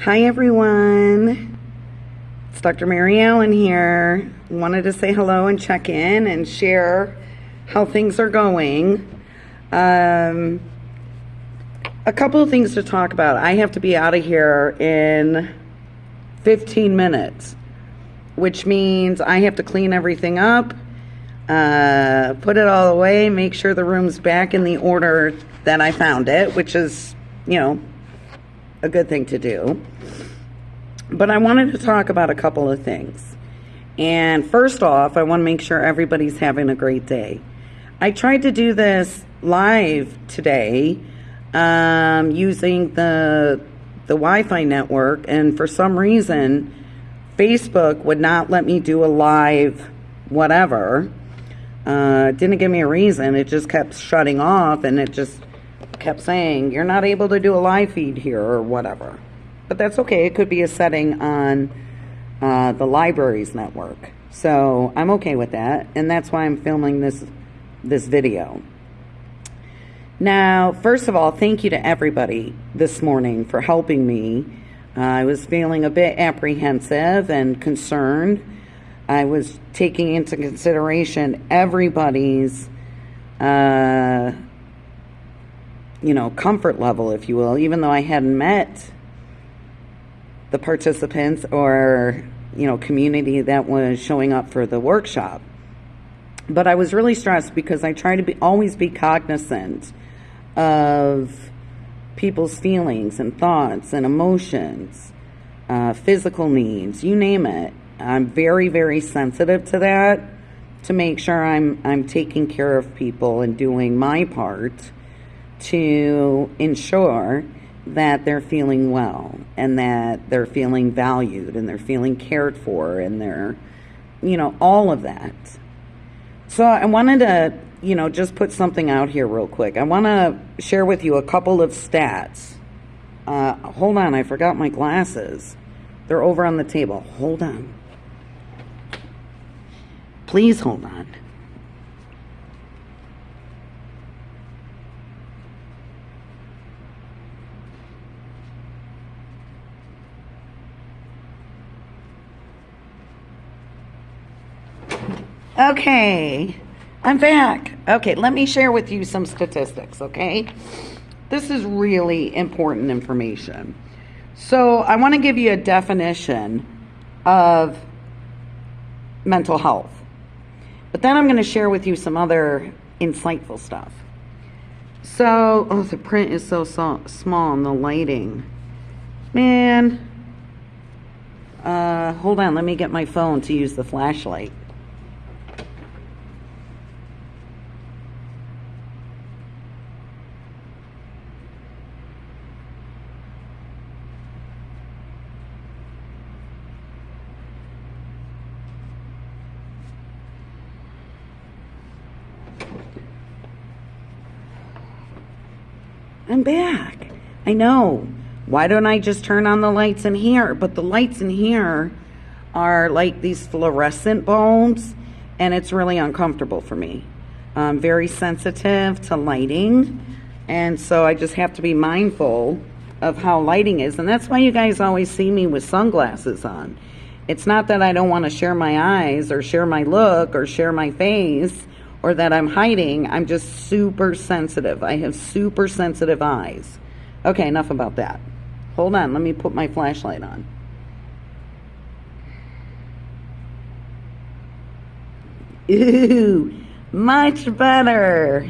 Hi everyone, it's Dr. Mary Ellen here. Wanted to say hello and check in and share how things are going. A couple of things to talk about. I have to be out of here in 15 minutes, which means I have to clean everything up, put it all away, make sure the room's back in the order that I found it, which is, a good thing to do. But I wanted to talk about a couple of things. And first off, I want to make sure everybody's having a great day. I tried to do this live today using the Wi-Fi network, and for some reason, Facebook would not let me do a live whatever. Didn't give me a reason. It just kept shutting off, and it just kept saying, you're not able to do a live feed here or whatever. But that's okay. It could be a setting on the library's network. So I'm okay with that. And that's why I'm filming this video. Now, first of all, thank you to everybody this morning for helping me. I was feeling a bit apprehensive and concerned. I was taking into consideration everybody's comfort level, if you will, even though I hadn't met the participants or, community that was showing up for the workshop. But I was really stressed because I try to always be cognizant of people's feelings and thoughts and emotions, physical needs, you name it. I'm very, very sensitive to that, to make sure I'm taking care of people and doing my part to ensure that they're feeling well and that they're feeling valued and they're feeling cared for and they're, all of that. So I wanted to, just put something out here real quick. I want to share with you a couple of stats. Hold on, I forgot my glasses. They're over on the table. Hold on. Please hold on. Okay, I'm back. Okay, let me share with you some statistics, okay? This is really important information. So I want to give you a definition of mental health. But then I'm going to share with you some other insightful stuff. So, the print is so small and the lighting. Man. Hold on, let me get my phone to use the flashlight. I'm back. I know. Why don't I just turn on the lights in here? But the lights in here are like these fluorescent bulbs, and it's really uncomfortable for me. I'm very sensitive to lighting, and so I just have to be mindful of how lighting is. And that's why you guys always see me with sunglasses on. It's not that I don't want to share my eyes or share my look or share my face, or that I'm hiding. I'm just super sensitive. I have super sensitive eyes. Okay, enough about that. Hold on, let me put my flashlight on. Ooh, much better.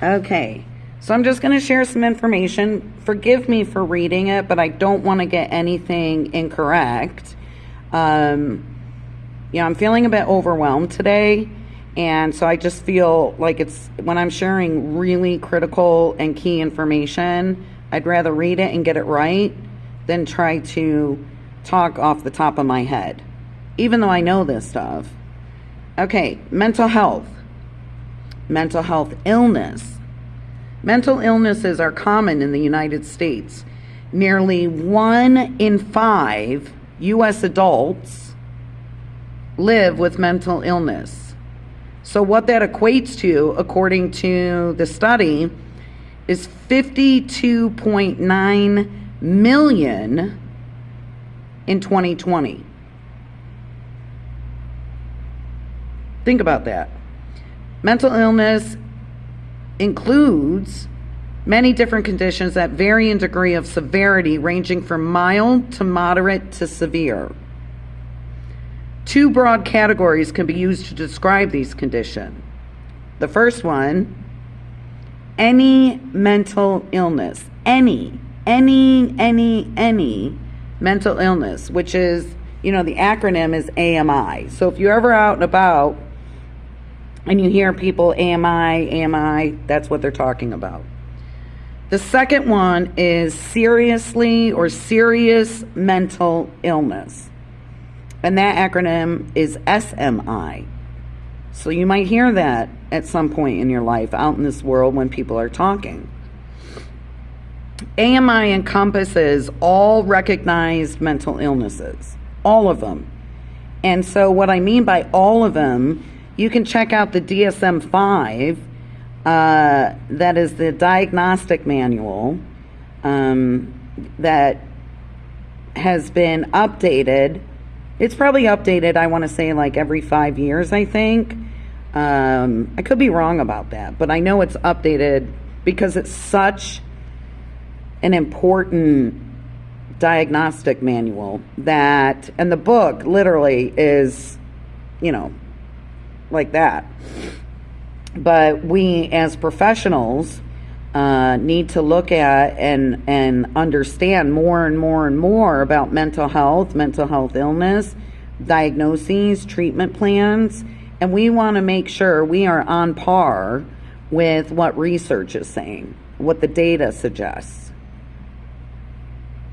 Okay, so I'm just going to share some information. Forgive me for reading it, but I don't want to get anything incorrect. I'm feeling a bit overwhelmed today. And so I just feel like it's, when I'm sharing really critical and key information, I'd rather read it and get it right than try to talk off the top of my head, even though I know this stuff. Okay, mental health illness. Mental illnesses are common in the United States. Nearly 1 in 5 U.S. adults live with mental illness. So what that equates to, according to the study, is 52.9 million in 2020. Think about that. Mental illness includes many different conditions that vary in degree of severity, ranging from mild to moderate to severe. Two broad categories can be used to describe these conditions. The first one, any mental illness, any mental illness, which is, the acronym is AMI. So if you're ever out and about and you hear people AMI, that's what they're talking about. The second one is serious mental illness. And that acronym is SMI. So you might hear that at some point in your life out in this world when people are talking. AMI encompasses all recognized mental illnesses, all of them. And so what I mean by all of them, you can check out the DSM-5, that is the diagnostic manual that has been updated. It's probably updated, I want to say, like every 5 years, I think. I could be wrong about that, but I know it's updated because it's such an important diagnostic manual that, and the book literally is, like that. But we as professionals need to look at and understand more and more about mental health illness, diagnoses, treatment plans, and we want to make sure we are on par with what research is saying, what the data suggests.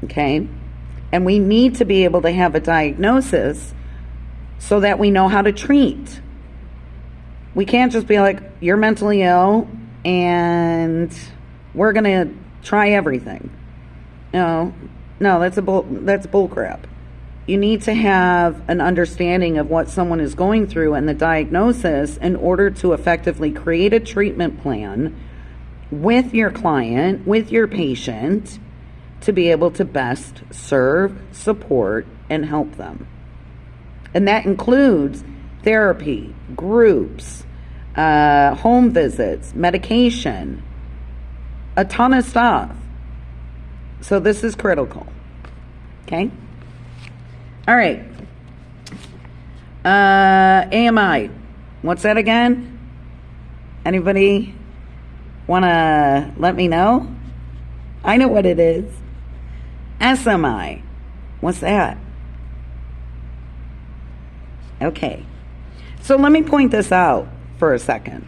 Okay? And we need to be able to have a diagnosis so that we know how to treat. We can't just be like, you're mentally ill and we're going to try everything. No, that's bull crap. You need to have an understanding of what someone is going through and the diagnosis in order to effectively create a treatment plan with your client, with your patient, to be able to best serve, support, and help them. And that includes therapy, groups, home visits, medication, a ton of stuff. So this is critical. Okay? All right. AMI. What's that again? Anybody want to let me know? I know what it is. SMI. What's that? Okay. So let me point this out for a second.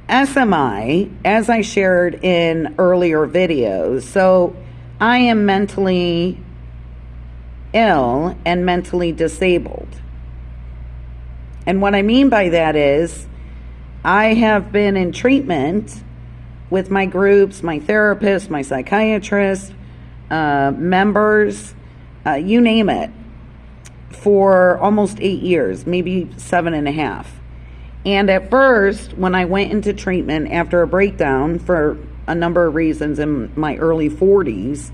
SMI, as I shared in earlier videos, so I am mentally ill and mentally disabled. And what I mean by that is I have been in treatment with my groups, my therapist, my psychiatrist, members, you name it, for almost 8 years, maybe 7.5. And at first, when I went into treatment after a breakdown for a number of reasons in my early 40s,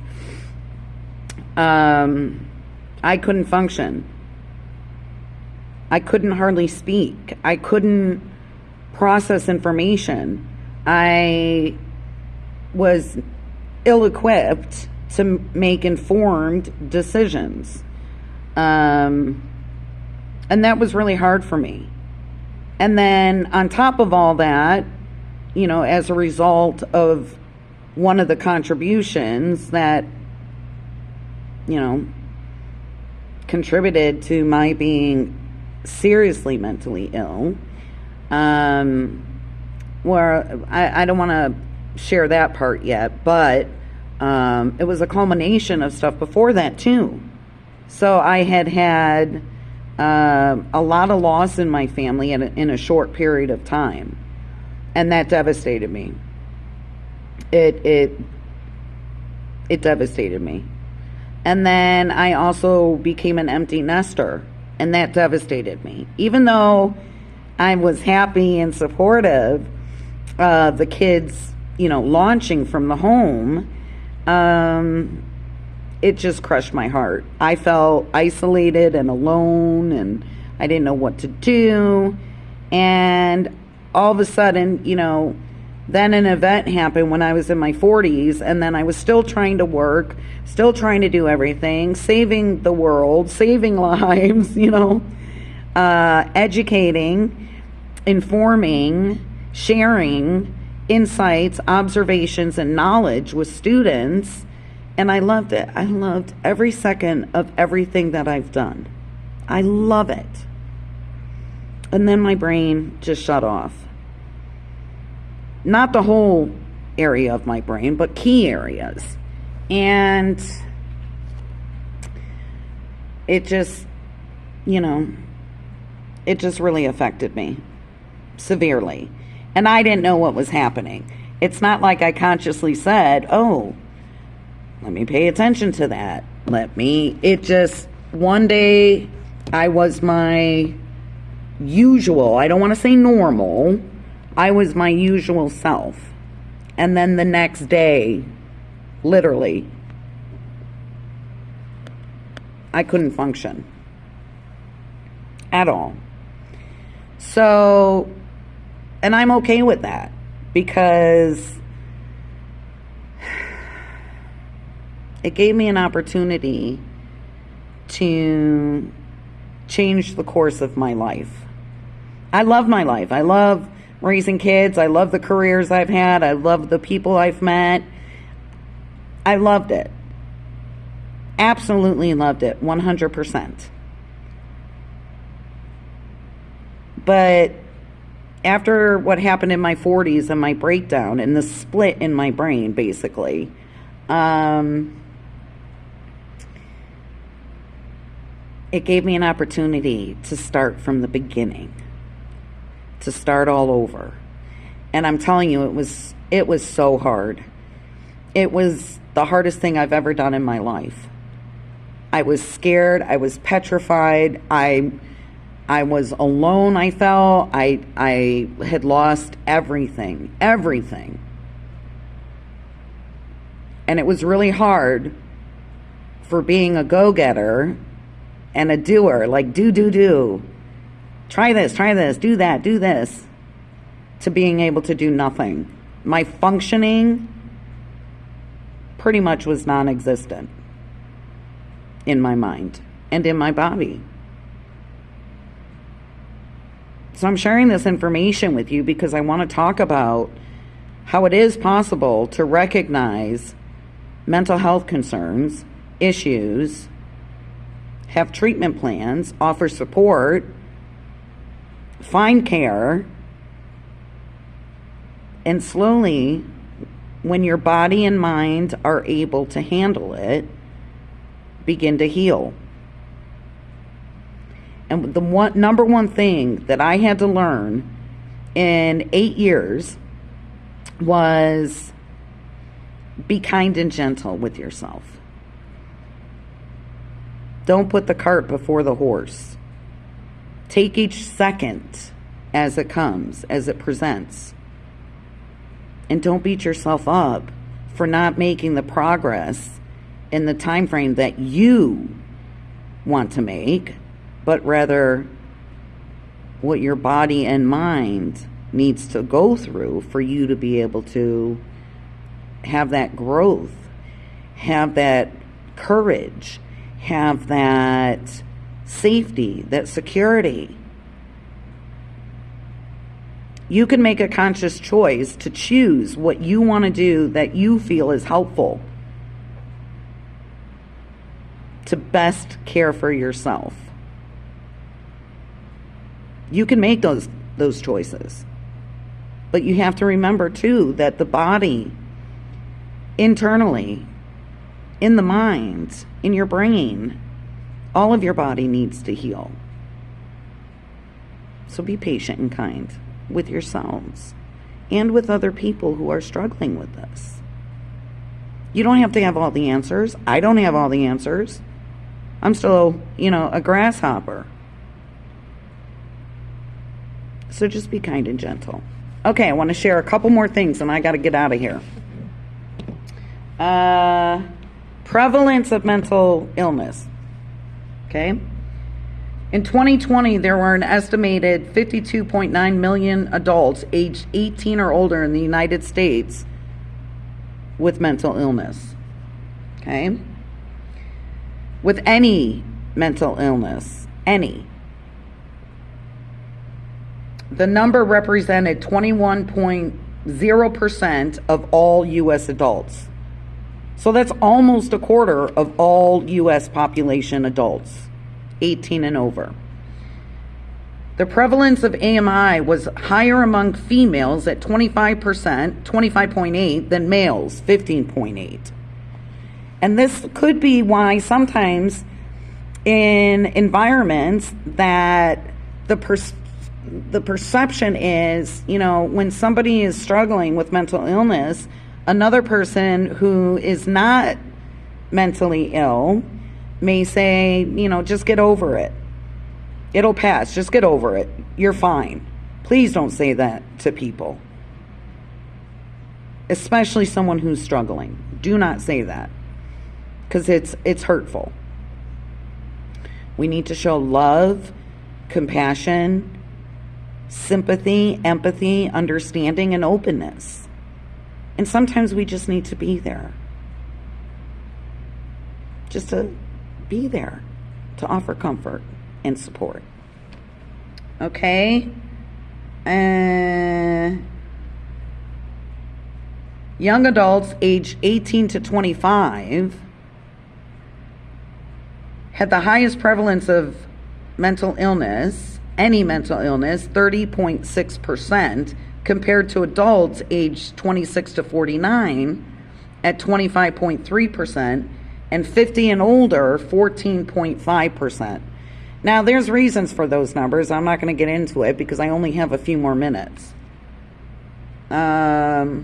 I couldn't function. I couldn't hardly speak. I couldn't process information. I was ill-equipped to make informed decisions. And that was really hard for me. And then on top of all that, as a result of one of the contributions that, contributed to my being seriously mentally ill, where I don't want to share that part yet, but it was a culmination of stuff before that too. So I had a lot of loss in my family in a short period of time, and that devastated me. It devastated me. And then I also became an empty nester, and that devastated me. Even though I was happy and supportive of the kids, launching from the home, it just crushed my heart. I felt isolated and alone, and I didn't know what to do. And all of a sudden, then an event happened when I was in my 40s, and then I was still trying to work, still trying to do everything, saving the world, saving lives, educating, informing, sharing insights, observations, and knowledge with students. And I loved it. I loved every second of everything that I've done. I love it. And then my brain just shut off. Not the whole area of my brain, but key areas. And it just, it just really affected me severely. And I didn't know what was happening. It's not like I consciously said, oh, let me pay attention to that. One day I was my usual, I don't want to say normal, I was my usual self. And then the next day, literally, I couldn't function at all. So, and I'm okay with that, because it gave me an opportunity to change the course of my life. I love my life. I love raising kids. I love the careers I've had. I love the people I've met. I loved it. Absolutely loved it, 100%. But after what happened in my 40s and my breakdown and the split in my brain, basically, it gave me an opportunity to start from the beginning, to start all over. And I'm telling you, it was so hard. It was the hardest thing I've ever done in my life. I was scared. I was petrified. I was alone, I felt. I had lost everything. And it was really hard for being a go-getter and a doer, like do. Try this, do that, do this, to being able to do nothing. My functioning pretty much was non-existent in my mind and in my body. So I'm sharing this information with you because I want to talk about how it is possible to recognize mental health concerns, issues, have treatment plans, offer support, find care, and slowly, when your body and mind are able to handle it, begin to heal. And the number one thing that I had to learn in 8 years was be kind and gentle with yourself. Don't put the cart before the horse. Take each second as it comes, as it presents. And don't beat yourself up for not making the progress in the time frame that you want to make, but rather what your body and mind needs to go through for you to be able to have that growth, have that courage, have that safety, that security. You can make a conscious choice to choose what you want to do that you feel is helpful to best care for yourself. You can make those choices. But you have to remember too that the body, internally, in the mind, in your brain, all of your body needs to heal. So be patient and kind with yourselves and with other people who are struggling with this. You don't have to have all the answers. I don't have all the answers. I'm still, a grasshopper. So just be kind and gentle. Okay, I want to share a couple more things and I got to get out of here. Prevalence of mental illness. Okay? In 2020, there were an estimated 52.9 million adults aged 18 or older in the United States with mental illness. Okay? With any mental illness, any. The number represented 21.0% of all U.S. adults. So that's almost a quarter of all U.S. population adults, 18 and over. The prevalence of AMI was higher among females at 25%, 25.8, than males, 15.8. And this could be why sometimes in environments that the perception is, when somebody is struggling with mental illness, another person who is not mentally ill may say, just get over it. It'll pass. Just get over it. You're fine. Please don't say that to people, especially someone who's struggling. Do not say that, because it's hurtful. We need to show love, compassion, sympathy, empathy, understanding, and openness. And sometimes we just need to be there. Just to be there, to offer comfort and support. Okay? Young adults aged 18 to 25 had the highest prevalence of mental illness, any mental illness, 30.6%, compared to adults aged 26 to 49 at 25.3%, and 50 and older, 14.5%. Now, there's reasons for those numbers. I'm not going to get into it because I only have a few more minutes. The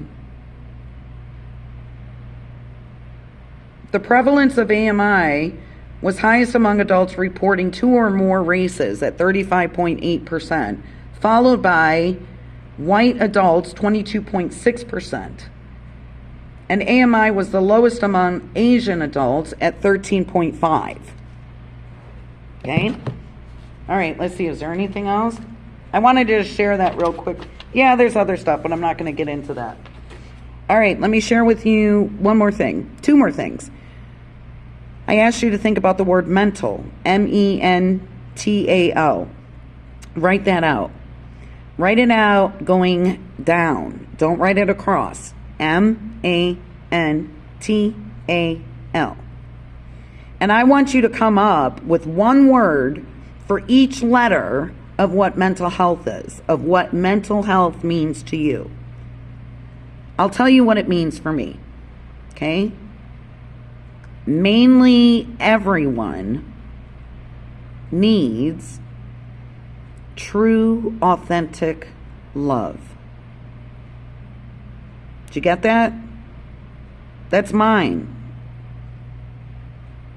prevalence of AMI was highest among adults reporting 2 or more races at 35.8%, followed by white adults, 22.6%. And AMI was the lowest among Asian adults at 13.5%. Okay? All right, let's see. Is there anything else? I wanted to share that real quick. Yeah, there's other stuff, but I'm not going to get into that. All right, let me share with you one more thing. 2 more things. I asked you to think about the word mental, mental. Write that out. Write it out going down. Don't write it across. mantal. And I want you to come up with one word for each letter of what mental health is, of what mental health means to you. I'll tell you what it means for me. Okay? Mainly everyone needs true, authentic love. Did you get that? That's mine.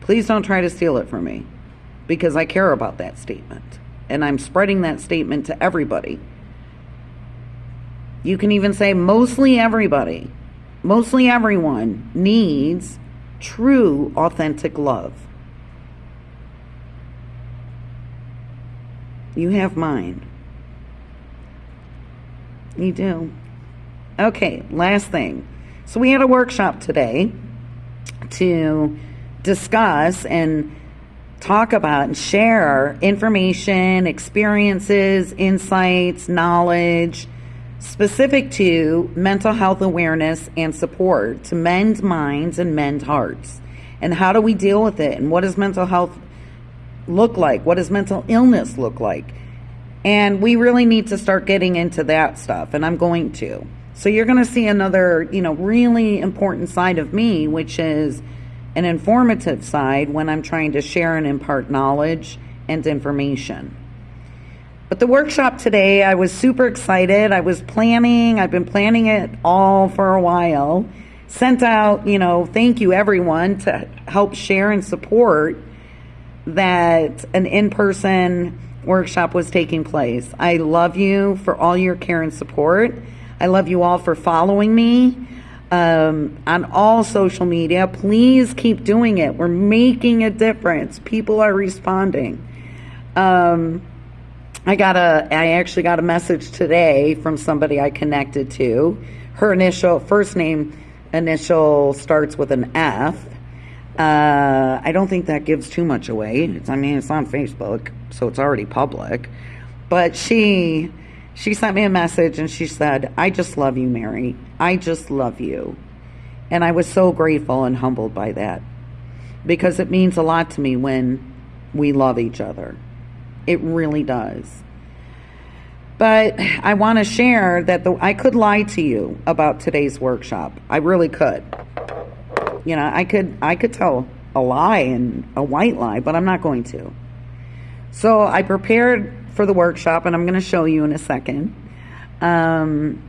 Please don't try to steal it from me, because I care about that statement, and I'm spreading that statement to everybody. You can even say mostly everybody, mostly everyone needs true, authentic love. You have mine. You do. Okay, last thing. So we had a workshop today to discuss and talk about and share information, experiences, insights, knowledge specific to mental health awareness and support to mend minds and mend hearts. And how do we deal with it? And what does mental health look like? What does mental illness look like? And we really need to start getting into that stuff, and I'm going to. So you're going to see another, really important side of me, which is an informative side when I'm trying to share and impart knowledge and information. But the workshop today, I was super excited. I've been planning it all for a while. Sent out, thank you everyone to help share and support that an in-person workshop was taking place. I love you for all your care and support. I love you all for following me. on all social media. Please keep doing it. We're making a difference. People are responding. I actually got a message today from somebody I connected to. Her first name initial starts with an F. I don't think that gives too much away. It's on Facebook, so it's already public. But she sent me a message and she said, "I just love you, Mary. I just love you." And I was so grateful and humbled by that, because it means a lot to me when we love each other. It really does. But I want to share that I could lie to you about today's workshop. I really could. You know, I could tell a lie and a white lie, but I'm not going to. So I prepared for the workshop, and I'm going to show you in a second. And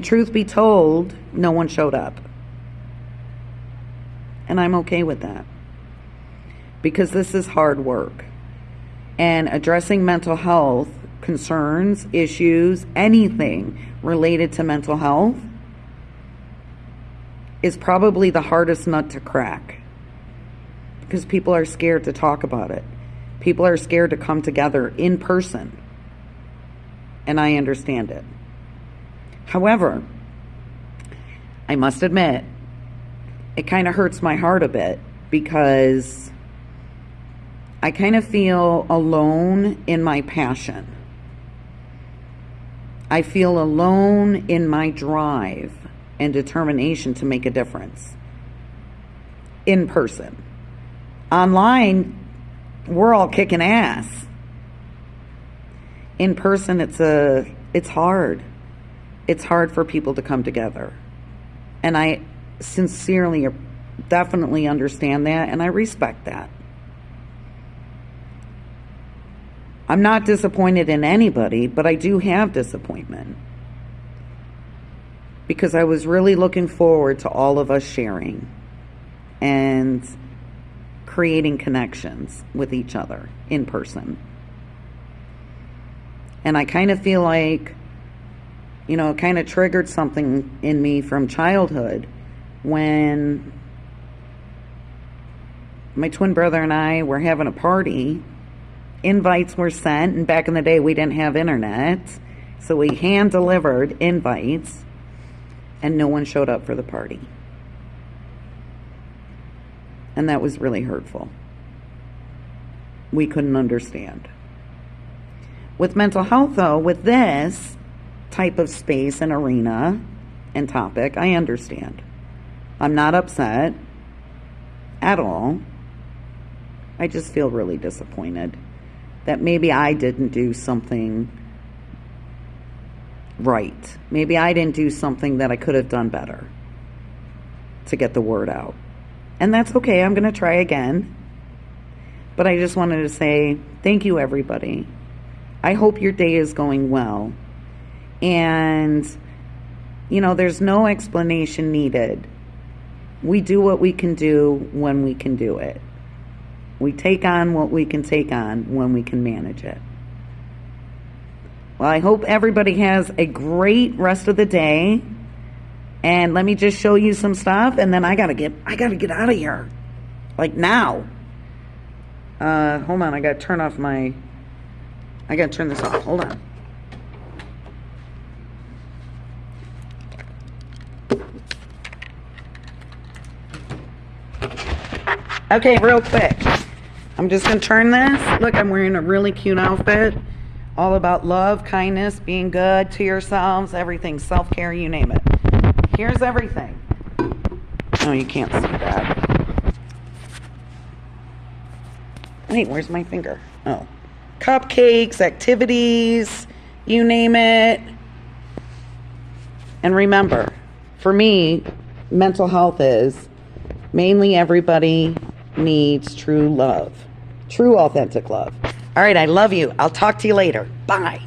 truth be told, no one showed up. And I'm okay with that, because this is hard work. And addressing mental health concerns, issues, anything related to mental health is probably the hardest nut to crack, because people are scared to talk about it. People are scared to come together in person, and I understand it. However, I must admit, it kind of hurts my heart a bit, because I kind of feel alone in my passion. I feel alone in my drive and determination to make a difference in person. Online, we're all kicking ass. In person, it's hard. It's hard for people to come together. And I sincerely, definitely understand that, and I respect that. I'm not disappointed in anybody, but I do have disappointment, because I was really looking forward to all of us sharing and creating connections with each other in person. And I kind of feel like, you know, it kind of triggered something in me from childhood, when my twin brother and I were having a party. Invites were sent, and back in the day we didn't have internet, so we hand delivered invites, and no one showed up for the party. And that was really hurtful. We couldn't understand. With mental health, though, with this type of space and arena and topic, I understand. I'm not upset at all. I just feel really disappointed that maybe I didn't do something right. Maybe I didn't do something that I could have done better to get the word out. And that's okay. I'm going to try again. But I just wanted to say thank you, everybody. I hope your day is going well. And, you know, there's no explanation needed. We do what we can do when we can do it. We take on what we can take on when we can manage it. Well, I hope everybody has a great rest of the day. And let me just show you some stuff, and then I gotta get out of here. Like now. Hold on, I gotta turn this off. Hold on. Okay, real quick. I'm just going to turn this. Look, I'm wearing a really cute outfit. All about love, kindness, being good to yourselves, everything, self-care, you name it. Here's everything. Oh, you can't see that. Wait, where's my finger? Oh. Cupcakes, activities, you name it. And remember, for me, mental health is mainly everybody needs true love, true authentic love. All right, I love you. I'll talk to you later. Bye.